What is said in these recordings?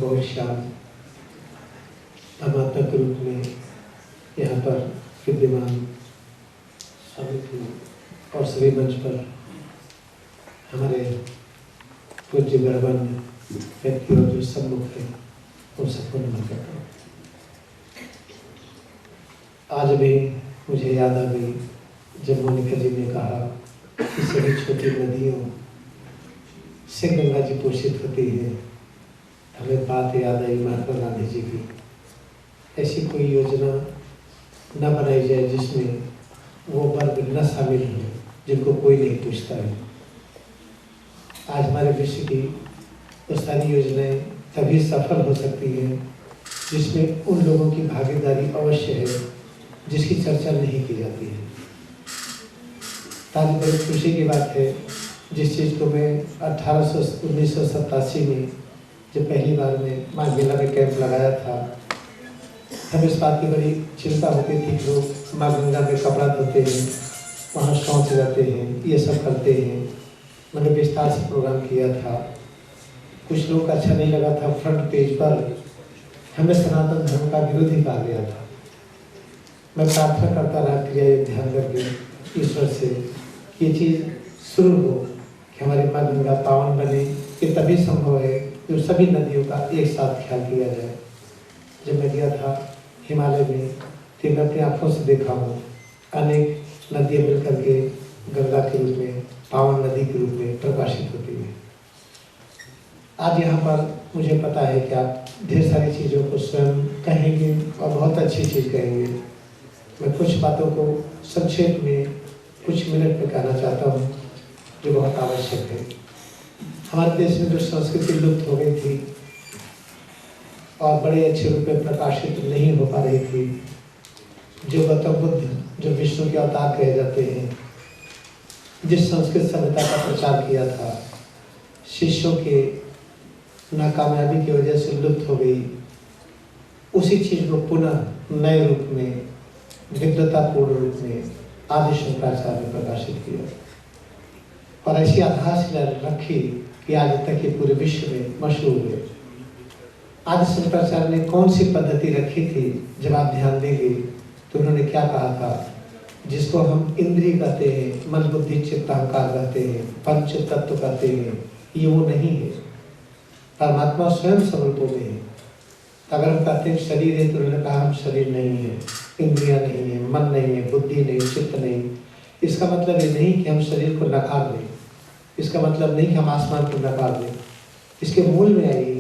बहुत श्याम परमात्मा के रूप में यहाँ पर विद्यमान स्वामी थे और सभी मंच पर हमारे पूज्य गणमान्य व्यक्ति और जो सम्मुख है उन सबको नमन करता हूँ। आज भी मुझे याद आ गई जब मोनिका जी ने कहा कि सभी छोटी नदियों से गंगा जी पोषित होती है। हमें बात याद आई महात्मा गांधी जी की। ऐसी कोई योजना न बनाई जाए जिसमें वो वर्ग न शामिल हो जिनको कोई नहीं पूछता है। आज हमारे विश्व की वो सारी योजनाएं तभी सफल हो सकती हैं जिसमें उन लोगों की भागीदारी अवश्य है जिसकी चर्चा नहीं की जाती है। आज बड़ी खुशी की बात है जिस चीज़ को मैं 1987 में जब पहली बार में माघ मेला में कैंप लगाया था, तब इस बात की बड़ी चिंता होती थी कि लोग माँ गंगा में कपड़ा धोते हैं, वहाँ शौच जाते हैं, ये सब करते हैं। मैंने विस्तार से प्रोग्राम किया था। कुछ लोग अच्छा नहीं लगा था। फ्रंट पेज पर हमें सनातन धर्म का विरोधी कहा गया था। मैं प्रार्थना करता रहा कि ये ध्यान करके ईश्वर से ये चीज़ शुरू हो कि हमारी माँ गंगा पावन बने। ये तभी संभव है जो सभी नदियों का एक साथ ख्याल किया जाए। जब मैं गया था हिमालय में तो मैं अपनी आँखों से देखा हूँ अनेक नदियाँ मिल करके गंगा के रूप में, पावन नदी के रूप में प्रकाशित होती है। आज यहाँ पर मुझे पता है कि आप ढेर सारी चीज़ों को स्वयं कहेंगे और बहुत अच्छी चीज़ कहेंगे। मैं कुछ बातों को संक्षेप में कुछ मिनट में कहना चाहता हूँ जो बहुत आवश्यक है। हमारे देश में जो संस्कृति लुप्त हो गई थी और बड़े अच्छे रूप में प्रकाशित नहीं हो पा रही थी, जो गौतम बुद्ध जो विष्णु के अवतार कहे जाते हैं, जिस संस्कृत सभ्यता का प्रचार किया था, शिष्यों के नाकामयाबी की वजह से लुप्त हो गई। उसी चीज़ को पुनः नए रूप में, विद्वतापूर्ण रूप में आदि शंकराचार्य ने प्रकाशित किया और ऐसी आधारशिला रखी कि आज तक ये पूरे विश्व में मशहूर है। आदि शंकराचार्य ने कौन सी पद्धति रखी थी? जब आप ध्यान देंगे तो उन्होंने क्या कहा था? जिसको हम इंद्रिय कहते हैं, मन बुद्धि चित्त अहंकार कहते हैं, पंच तत्व कहते हैं, ये वो नहीं है। परमात्मा स्वयं स्वरूपों में है। अगर हम कहते हैं शरीर है तो उन्होंने कहा हम शरीर नहीं है, इंद्रियां नहीं है, मन नहीं है, बुद्धि नहीं, चित्त नहीं। इसका मतलब ये नहीं कि हम शरीर को नकार दें। इसका मतलब नहीं कि हम आसमान को नकार दें। इसके मूल में आइए,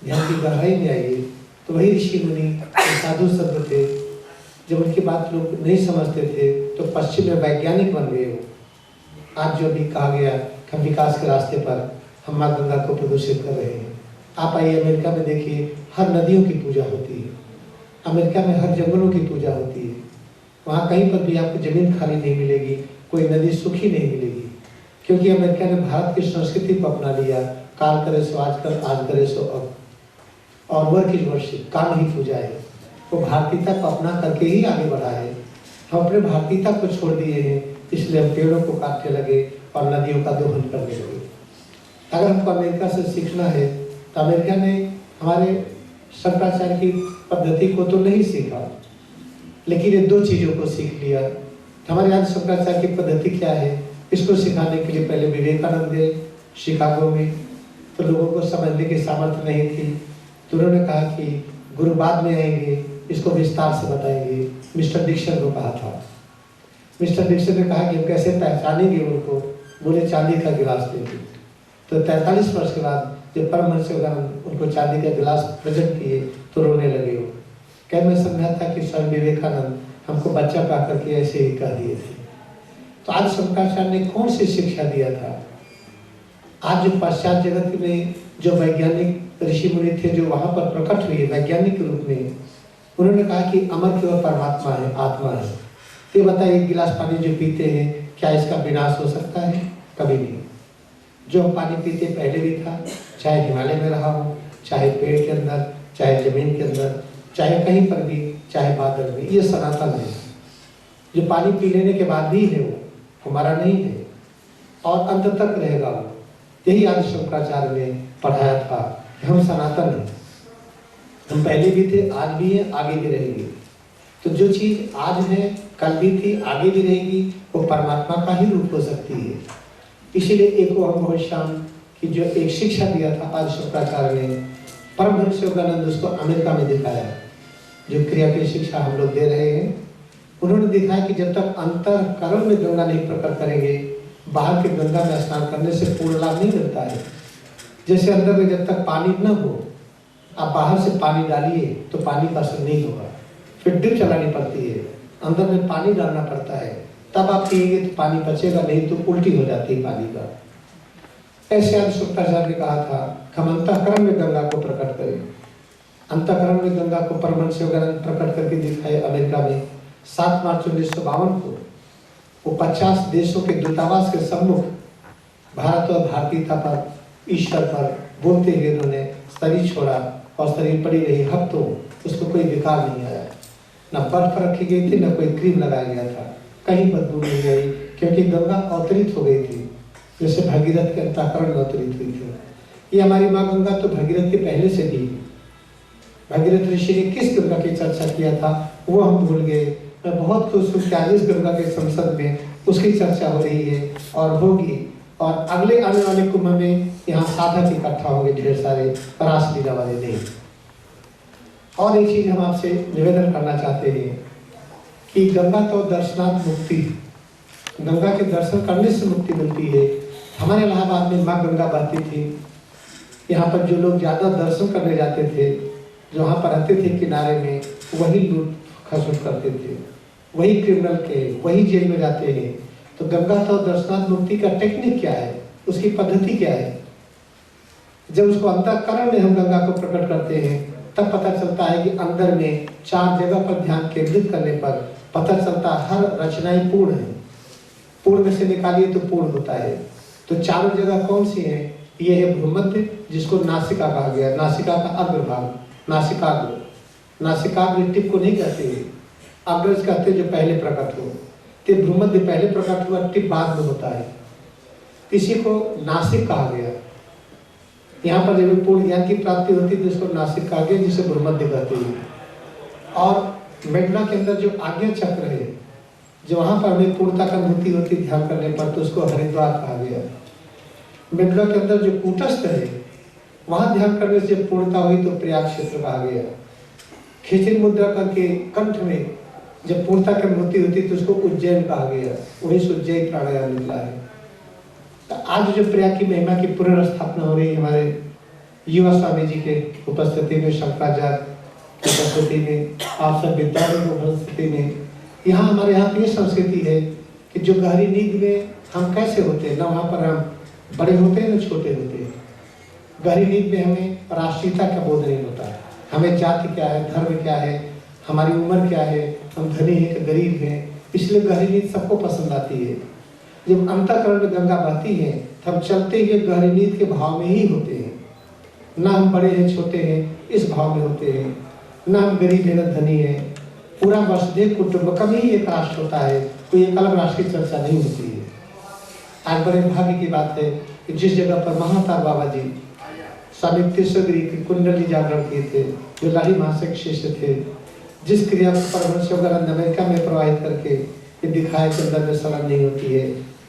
ध्यान की गहराई में आइए तो वही ऋषि मुनि साधु संत थे। जब उनकी बात लोग नहीं समझते थे तो पश्चिम में वैज्ञानिक बन गए वो। आज जो भी कहा गया कि हम विकास के रास्ते पर हम माँ गंगा को प्रदूषित कर रहे हैं। आप आइए अमेरिका में देखिए, हर नदियों की पूजा होती है। अमेरिका में हर जंगलों की पूजा होती है। वहाँ कहीं पर भी आपको जमीन खाली नहीं मिलेगी, कोई नदी सूखी नहीं मिलेगी, क्योंकि अमेरिका ने भारत की संस्कृति को अपना लिया। काल करे सो आज कर, आज करे सो अब, और वर्क इज वर्शिप, काम ही पूजा है। वो भारतीयता को अपना करके ही आगे बढ़ा है। हम अपने भारतीयता को छोड़ दिए हैं, इसलिए हम पेड़ों को काटने लगे और नदियों का दोहन करने लगे। अगर हमको अमेरिका से सीखना है तो अमेरिका ने हमारे शंकराचार्य की पद्धति को तो नहीं सीखा, लेकिन ये दो चीज़ों को सीख लिया। तो हमारे यहाँ शंकराचार्य की पद्धति क्या है, इसको सिखाने के लिए पहले विवेकानंद गए शिकागो में, तो लोगों को समझने की सामर्थ्य नहीं थी। तो उन्होंने कहा कि गुरु बाद में आएंगे, इसको विस्तार से बताएंगे। मिस्टर डिक्सन को कहा था। मिस्टर डिक्सन ने कहा कि हम कैसे पहचानेंगे उनको? बोले चांदी का गिलास देंगे। तो 43 वर्ष के बाद जब परमहंस योगानंद उनको चांदी का गिलास प्रेजेंट किए तो रोने लगे वो। क्या मैं समझा था कि स्वामी विवेकानंद हमको बच्चा पा करके ऐसे ही कह दिए थे। तो आज शंकराचार्य ने कौन सी शिक्षा दिया था? आज जो पश्चात जगत में जो वैज्ञानिक ऋषि मुनि थे जो वहाँ पर प्रकट हुए वैज्ञानिक रूप में, उन्होंने कहा कि अमर केवल परमात्मा है, आत्मा है। तो बताइए, गिलास पानी जो पीते हैं क्या इसका विनाश हो सकता है? कभी नहीं। जो हम पानी पीते पहले भी था, चाहे हिमालय में रहा हो, चाहे पेड़ के अंदर, चाहे जमीन के अंदर, चाहे कहीं पर भी, चाहे बादल में, ये सनातन है। जो पानी पी लेने के बाद भी है वो हमारा नहीं है और अंत तक रहेगा वो। यही आदि शंकराचार्य ने पढ़ाया था कि हम सनातन हैं। हम पहले भी थे, आज भी हैं, आगे भी रहेंगे। तो जो चीज आज है, कल भी थी, आगे भी रहेगी, वो परमात्मा का ही रूप हो सकती है। इसीलिए एक ओम भव श्याम की जो एक शिक्षा दिया था आदि शंकराचार्य ने, परमहंस योगानंद उसको अमेरिका में दिखाया। जो क्रिया की शिक्षा हम लोग दे रहे हैं, उन्होंने दिखाया कि जब तक अंतःकरण में गंगा नहीं प्रकट करेंगे, बाहर के गंगा में स्नान करने से पूर्ण लाभ नहीं मिलता है। जैसे अंदर में जब तक पानी न हो, आप बाहर से पानी डालिए तो पानी का असर नहीं होगा, फिर ड्रिप चलानी पड़ती है, अंदर में पानी डालना पड़ता है, तब आप पिएंगे तो पानी बचेगा, नहीं तो उल्टी हो जाती है पानी का। ऐसे आदि शंकराचार्य ने कहा था कि हम अंतःकरण में गंगा को प्रकट करें। अंतःकरण में गंगा को परमहंस योगानंद प्रकट करके दिखाए अमेरिका में 7 मार्च 1952 को। वो 50 देशों के दूतावास के सम्मुख भारत और भारतीयता पर, ईश्वर पर बोलते हुए उन्होंने शरीर छोड़ा और शरीर पड़ी रही हफ्तों, उसमें कोई विकार नहीं आया, न बर्फ रखी गई थी, न कोई क्रीम लगाया गया था, कहीं बदबू नहीं गई, क्योंकि गंगा अवतरित हो गई थी, जैसे भगीरथ के अंतःकरण में अवतरित हुई थी। ये हमारी माँ गंगा तो भगीरथ के पहले से थी। भगीरथ ऋषि ने किस गंगा की चर्चा किया था वो हम भूल गए। मैं बहुत खुश हूँ कि आज इस गंगा के संसद में उसकी चर्चा हो रही है और होगी, और अगले आने वाले कुंभ में यहाँ साधक इकट्ठा होंगे ढेर सारे, रासलीला वाले नहीं। और एक चीज हम आपसे निवेदन करना चाहते हैं कि गंगा तो दर्शनार्थ मुक्ति, गंगा के दर्शन करने से मुक्ति मिलती है। हमारे इलाहाबाद में माँ गंगा बहती थी, यहाँ पर जो लोग ज्यादा दर्शन करने जाते थे, जो वहाँ पर रहते थे किनारे में, वही लूट खसुट करते थे, वही क्रिमिनल के, वही जेल में जाते हैं। तो गंगा तो दर्शनार्थ मुक्ति का टेक्निक क्या है, उसकी पद्धति क्या है? जब उसको अंतःकरण में हम गंगा को प्रकट करते हैं, तब पता चलता है कि अंदर में 4 जगह पर ध्यान केंद्रित करने पर पता चलता है हर रचनाएं पूर्ण है। पूर्ण में से निकालिए तो पूर्ण होता है। तो 4 जगह कौन सी है? ये है भ्रूमध्य, जिसको नासिका कहा गया, नासिका का अग्रभाग, नासिकाग्र। नासिकाग्र टिप को नहीं कहते, अग्रज कहते जो पहले प्रकट हो। तो भ्रूमध्य पहले प्रकट हुआ, टिप बाद में होता है, इसी को नासिक कहा गया। यहाँ पर जब पूर्ण ज्ञान की प्राप्ति होती है तो इसको नासिक कहा गया, जिसे भ्रूमध्य कहते हैं। और मेडुला के अंदर जो आज्ञा चक्र है, जो वहाँ पर हमें पूर्णता का अनुभूति होती है ध्यान करने पर, तो उसको हरिद्वार कहा गया। मेडुला के अंदर जो कूटस्थ है, वहाँ ध्यान करने से जब पूर्णता हुई तो प्रयाग क्षेत्र कहा गया। खिचड़ी मुद्रा करके कंठ में जब पूर्णता की अनुभूति होती तो उसको उज्जैन कहा गया, वही से उज्जैन प्राणायाम निकला है। तो आज जो प्रयाग की महिमा की पुनर्स्थापना हो रही है हमारे युवा स्वामी जी के उपस्थिति में, शंकराचार्य की उपस्थिति में, आप सब विद्यार्थी की उपस्थिति में, यहाँ हमारे यहाँ की संस्कृति है कि जो गहरी नींद में हम कैसे होते हैं ना, वहाँ पर हम बड़े होते हैं ना छोटे होते हैं। गहरी नींद में हमें राष्ट्रीयता का बोध नहीं होता, हमें जाति क्या है, धर्म क्या है, हमारी उम्र क्या है, हम धनी हैं कि गरीब हैं, इसलिए गहरी नींद सबको पसंद आती है। जब अंतःकरण में गंगा बहती है तब चलते हुए गहरी नींद के भाव में ही होते हैं। ना हम बड़े हैं छोटे हैं इस भाव में होते हैं, ना हम गरीब हैं ना धनी हैं। पूरा वसुधैव कुटुंबकम ही एक राष्ट्र होता है, कोई एक अलग राष्ट्र की चर्चा नहीं होती है। आज बड़े भाग्य की बात है कि जिस जगह पर महातार बाबा जी स्वामी तीर्थगिरी की कुंडली जागरण किए थे, जो लाही महाशय के शिष्य थे, जिस क्रिया को परमहंस योगानंद अमेरिका में प्रवाहित करके ये दिखाया कि अंदर में शरण नहीं होती है,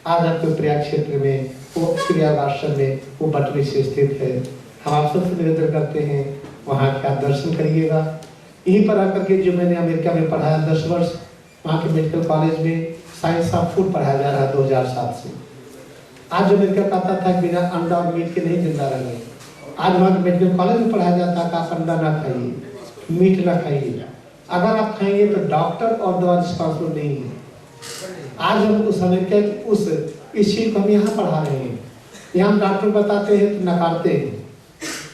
आज आपके प्रयाग क्षेत्र में वो क्रिया आश्रम में वो बटवी से स्थित है। हम आप सबसे निवेदन करते हैं वहाँ के आप दर्शन करिएगा। यहीं पर आकर के जो मैंने अमेरिका में पढ़ाया 10 वर्ष, वहाँ के मेडिकल कॉलेज में साइंस ऑफ फूड पढ़ाया जा रहा है 2007 से। आज जो अमेरिका कहता था बिना अंडा और मीट के नहीं जिंदा रहेंगे, आज वहाँ के मेडिकल कॉलेज में पढ़ाया जाता है कि आप अंडा ना खाइए, मीट ना खाइए, अगर आप खाएंगे तो डॉक्टर और दवा रिस्पॉन्सिबल नहीं है। आज हम उस अमेरिका उस इस चीज को हम यहाँ पढ़ा रहे हैं। यहाँ हम डॉक्टर बताते हैं तो नकारते हैं,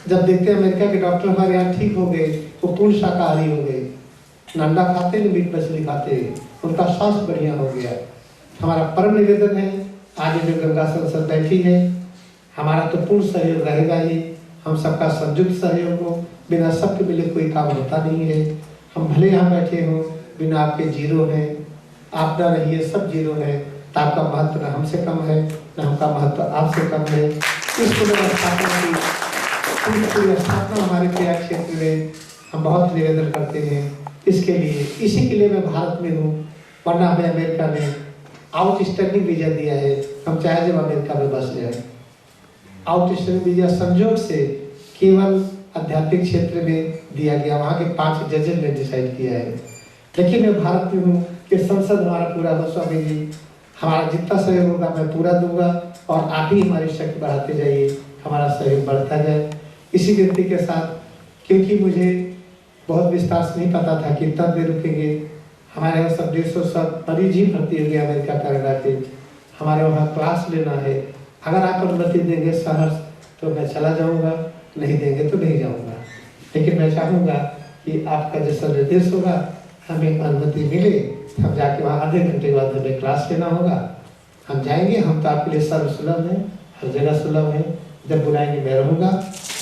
जब देखते हैं अमेरिका के डॉक्टर हमारे यहाँ ठीक हो गए, वो पूर्ण शाकाहारी हो गए, न अंडा खाते न मीट मछली खाते, उनका स्वास्थ्य बढ़िया हो गया। हमारा परम निवेदन है, आज जो गंगा संसद बैठी है, हमारा तो पूर्ण सहयोग रहेगा ही, हम सबका संयुक्त सहयोग हो, बिना सबके मिले कोई काम होता नहीं है। हम भले यहाँ बैठे हों, बिना आपके जीरो हैं, आप ना रहिए सब जीरो है, तो आपका महत्व न हमसे कम है न हमका महत्व आपसे कम है। इस पुनर्स्थापना की स्थापना हमारे प्रयाग क्षेत्र में हम बहुत निवेदन करते हैं इसके लिए। इसी के लिए मैं भारत में हूँ, वरना हमें अमेरिका ने आउटस्टैंडिंग वीजा दिया है, हम चाहे जब अमेरिका में बस जाए। आउटस्टैंडिंग वीजा संजोग से केवल आध्यात्मिक क्षेत्र में दिया गया, वहाँ के 5 जजेस ने डिसाइड किया है। लेकिन मैं भारत में हूँ कि संसद हमारा पूरा हो। स्वामी जी, हमारा जितना सहयोग होगा मैं पूरा दूंगा और आप ही हमारी शक्ति बढ़ाते जाइए, हमारा सहयोग बढ़ता जाए। इसी व्यक्ति के साथ, क्योंकि मुझे बहुत विस्तार से नहीं पता था कि तब देर रुकेंगे, हमारे यहाँ सब 150 सब मरीज ही भर्ती हो गया अमेरिका कनाडा के, हमारे वहाँ क्लास लेना है। अगर आप अनुमति देंगे सहर्ष तो मैं चला जाऊँगा, नहीं देंगे तो नहीं जाऊँगा। लेकिन मैं चाहूँगा कि आपका जैसा निर्देश होगा हमें अनुमति मिले, हम जाके वहाँ आधे घंटे के बाद हमें क्लास लेना होगा, हम जाएंगे। हम तो आपके लिए सर्व सुलभ हैं, हर जगह सुलभ है, जब बुलाएंगे मैं रहूँगा,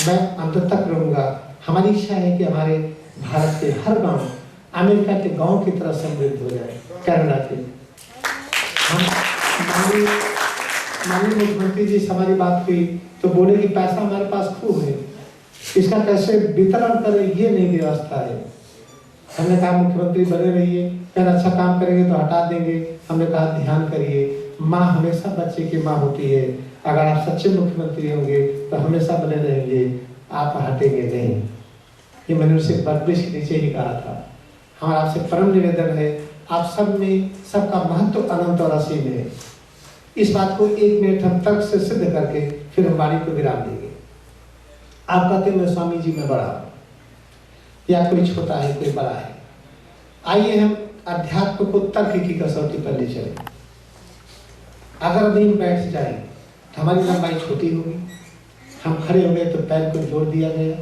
मैं अंत तक रहूँगा। हमारी इच्छा है कि हमारे भारत के हर गांव अमेरिका के गांव की तरह समृद्ध हो जाए, कनाडा के। माननीय मुख्यमंत्री जी से हमारी बात हुई तो बोले कि पैसा हमारे पास खूब है, इसका कैसे वितरण करें ये नहीं व्यवस्था है। हमने कहा मुख्यमंत्री बने रहिए, अगर अच्छा काम करेंगे तो हटा देंगे। हमने कहा ध्यान करिए, माँ हमेशा बच्चे की माँ होती है, अगर आप सच्चे मुख्यमंत्री होंगे तो हमेशा बने रहेंगे, आप हटेंगे नहीं। ये मैंने उसे बर्बिश के नीचे ही कहा था। हमारा आपसे परम निवेदन है, आप सब में सबका महत्व अनंत और असीम है। इस बात को 1 मिनट हम तर्क से सिद्ध करके फिर हम वाणी को विराम देंगे। आप कहते हैं मैं स्वामी जी में बड़ा हूं, या कोई छोटा है कोई बड़ा है। आइए हम अध्यात्म को तर्क की कसौटी पर ले चलें। अगर अभी हम बैठ जाए तो हमारी लंबाई छोटी होगी, हम खड़े हो गए तो पैर को जोड़ दिया गया,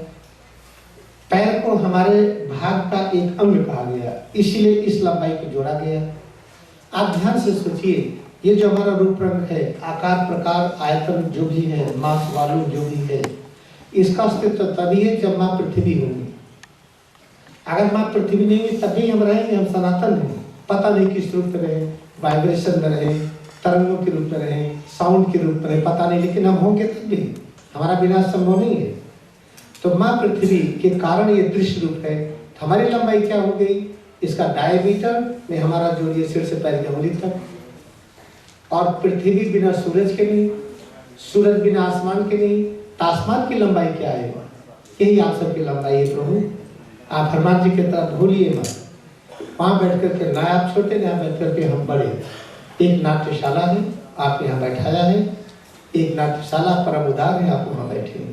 पैर को हमारे भाग का एक अंग कहा गया, इसलिए इस लंबाई को जोड़ा गया। आप ध्यान से सोचिए, ये जो हमारा रूप रंग है, आकार प्रकार आयतन जो भी है, मांस वालू जो भी है, इसका अस्तित्व तभी है जब माँ पृथ्वी होगी। अगर माँ पृथ्वी नहीं हुई तभी हम रहेंगे, हम सनातन हैं। पता नहीं किस रूप में रहे, वाइब्रेशन में रहे, तरंगों के रूप में रहे, साउंड के रूप में रहे, पता नहीं, लेकिन हम होंगे तब भी, हमारा बिना संभव नहीं है। तो माँ पृथ्वी के कारण ये दृश्य रूप है। तो हमारी लंबाई क्या हो गई, इसका डायमीटर में हमारा जोड़िए सिर से पैर की अंगुली तक। और पृथ्वी बिना सूरज के नहीं, सूरज बिना आसमान के नहीं, तो आसमान की लंबाई क्या है, यही आप सबकी लंबाई है प्रभु। आप हनुमान जी की तरफ भूलिए मत, वहाँ बैठ करके ना आप छोटे, ना बैठ करके हम बड़े। एक नाट्यशाला है, आप यहाँ बैठाया है, एक नाट्यशाला परम उदार है, आप वहाँ बैठे हैं।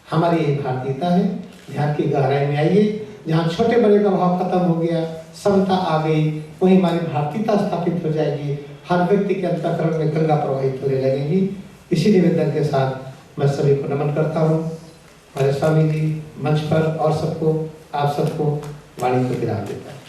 हमारी यही भारतीयता है। ध्यान की गहराई में आइए, जहाँ छोटे बड़े का भाव खत्म हो गया, समता आ गई, वहीं हमारी भारतीयता स्थापित हो जाएगी। हर व्यक्ति के अंतःकरण में गंगा प्रवाहित होने लगेगी। इसी निवेदन के साथ मैं सभी को नमन करता हूँ। हमारे स्वामी जी मंच पर और सबको, आप सबको वाणी को विराम देता है।